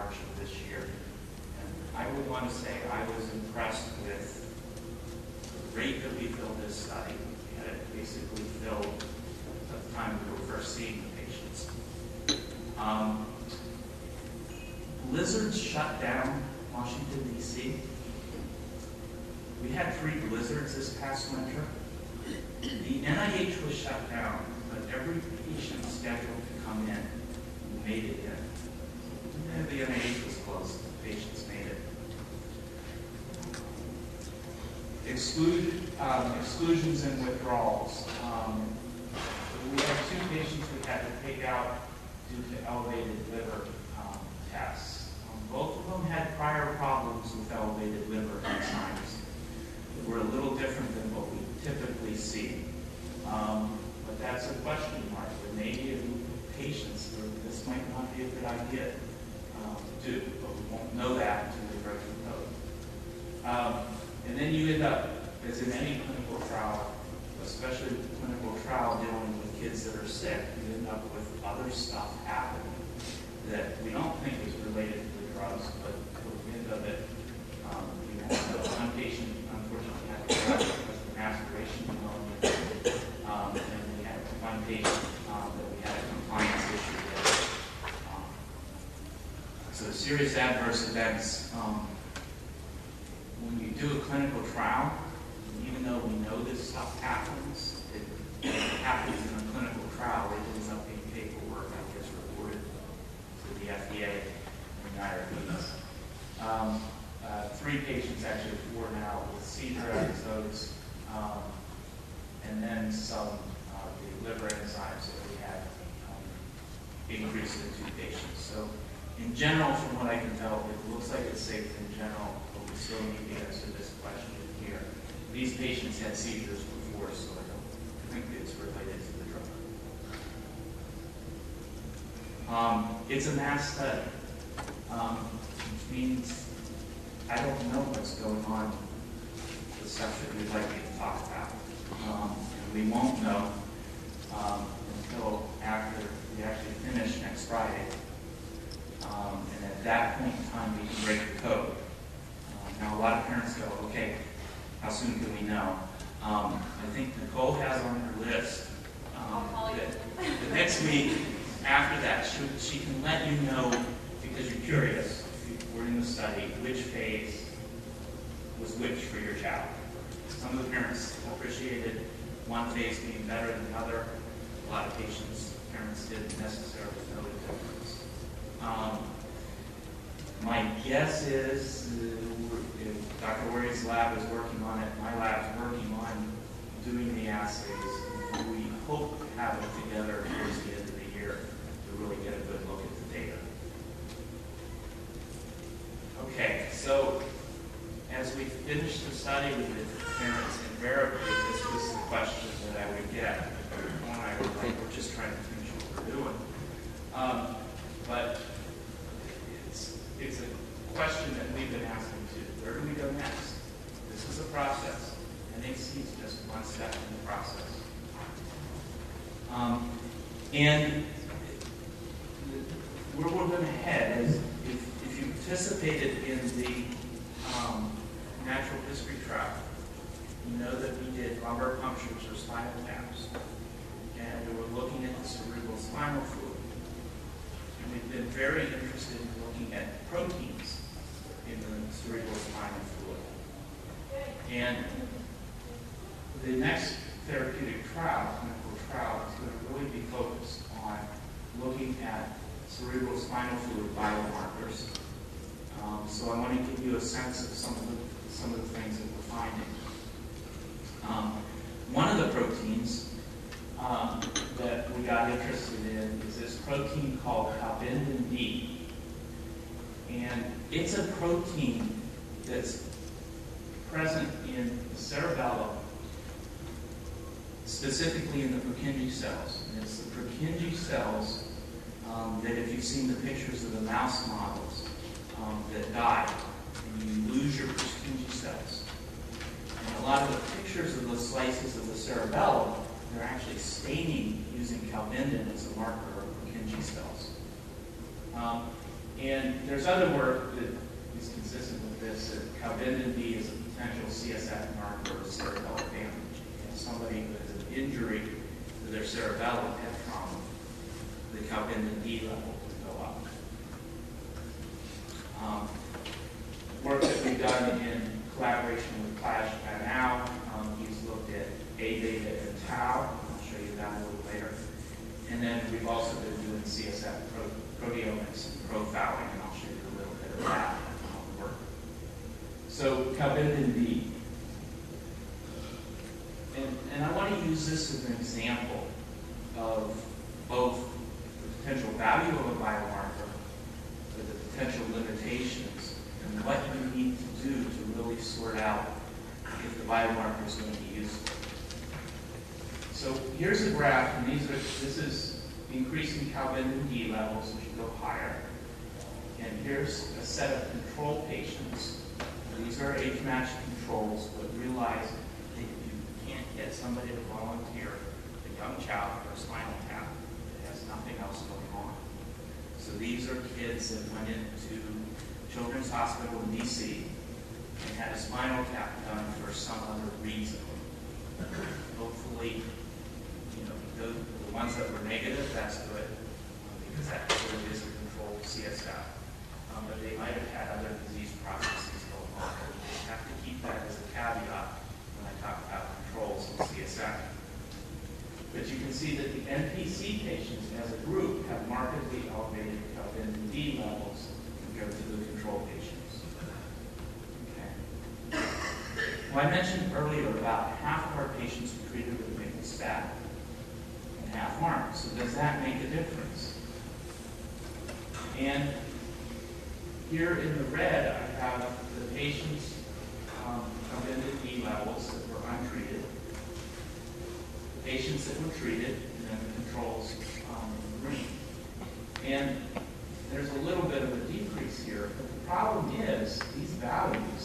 March of this year. And I would want to say I was impressed with the rate that we filled this study. We had it basically filled at the time we were first seeing the patients. Blizzards shut down Washington, D.C. We had 3 blizzards this past winter. The NIH was shut down, but every patient scheduled to come in made it in. And the NIH was closed. The patients made it. Exclusions and withdrawals. We had 2 patients we had to take out due to elevated liver tests. Both of them had prior problems with elevated liver enzymes that were a little different than what we typically see. But that's a question mark. There may be a group of patients where this might not be a good idea to do, but we won't know that until we break the code. And then you end up, as in any clinical trial, especially clinical trial dealing with kids that are sick, you end up with other stuff happening that we don't think is related to the drugs, but at the end of it, we won't know. One patient, unfortunately, had a drug because of aspiration pneumonia, and we had one patient that we had a compliance issue with. So serious adverse events. When you do a clinical trial, even though we know this stuff happens, it happens in a clinical trial. It ends up being paperwork that gets reported to the FDA and the IRBs. 3 patients, actually 4 now, with seizure episodes, and then some the liver enzymes that we had increased in 2 patients. So in general, from what I can tell, it looks like it's safe in general, but we still need to answer this question here. These patients had seizures before, so I don't think it's related to the drug. It's a mass study, which means I don't know what's going on with the stuff that we'd like you to talk about. And we won't know until after we actually finish next Friday. And at that point in time, we can break the code. Now, a lot of parents go, okay, how soon can we know? I think Nicole has on her list that the next week after that, she can let you know, because you're curious, if you were in the study, which phase was which for your child. Some of the parents appreciated one phase being better than the other. A lot of parents didn't necessarily know the difference. My guess is if Dr. Warrior's lab is working on it, my lab's working on doing the assays. We hope to have it together towards the end of the year to really get a good look at the data. Okay, so as we finish the study with the parents, invariably this was the question that I would get. One, I would like, we're just trying to finish what we're doing. But it's a question that we've been asking too. Where do we go next? This is a process. NAC is just one step in the process. And where we're going to head is, if you participated in the natural history trial, you know that we did lumbar punctures or spinal taps. And we were looking at the cerebral spinal fluid. And we've been very interested in looking at proteins in the cerebral spinal fluid. And the next therapeutic trial, clinical trial, is going to really be focused on looking at cerebral spinal fluid biomarkers. So I want to give you a sense of some of the things that we're finding. One of the proteins that we got interested in is this protein called carbindin D. And it's a protein that's present in the cerebellum, specifically in the Purkinje cells. And it's the Purkinje cells that, if you've seen the pictures of the mouse models that die, and you lose your Purkinje cells. And a lot of the pictures of the slices of the cerebellum, they're actually staining using carbindin as a marker of Purkinje cells. And there's other work that is consistent with this, that calbendin B is a potential CSF marker of cerebellar damage. And somebody with an injury to their cerebellum had trauma, the calbendin B level would go up. Work that we've done in collaboration with Clash Banau, he's looked at A beta and tau. I'll show you that a little later. And then we've also been doing CSF proteomics and profiling, and I'll show you a little bit of that work. So calbendin B. And I want to use this as an example of both the potential value of a biomarker, but the potential limitations, and what you need to do to really sort out if the biomarker is going to be useful. So here's a graph, and this is increasing calbendin D levels as you go higher. And here's a set of control patients. These are age-matched controls, but realize that you can't get somebody to volunteer a young child for a spinal tap that has nothing else going on. So these are kids that went into Children's Hospital in DC and had a spinal tap done for some other reason. Hopefully, the ones that were negative, that's good, because that sort of is a controlled CSF. But they might have had other disease processes going on. You have to keep that as a caveat when I talk about controls in CSF. But you can see that the NPC patients as a group have markedly elevated calbendin D levels compared to the control patients. Okay. Well, I mentioned earlier about half of our patients were treated with miglustat and half aren't. So does that make a difference? And here in the red, I have the patients' carbamide D levels that were untreated, the patients that were treated, and then the controls in green. And there's a little bit of a decrease here, but the problem is these values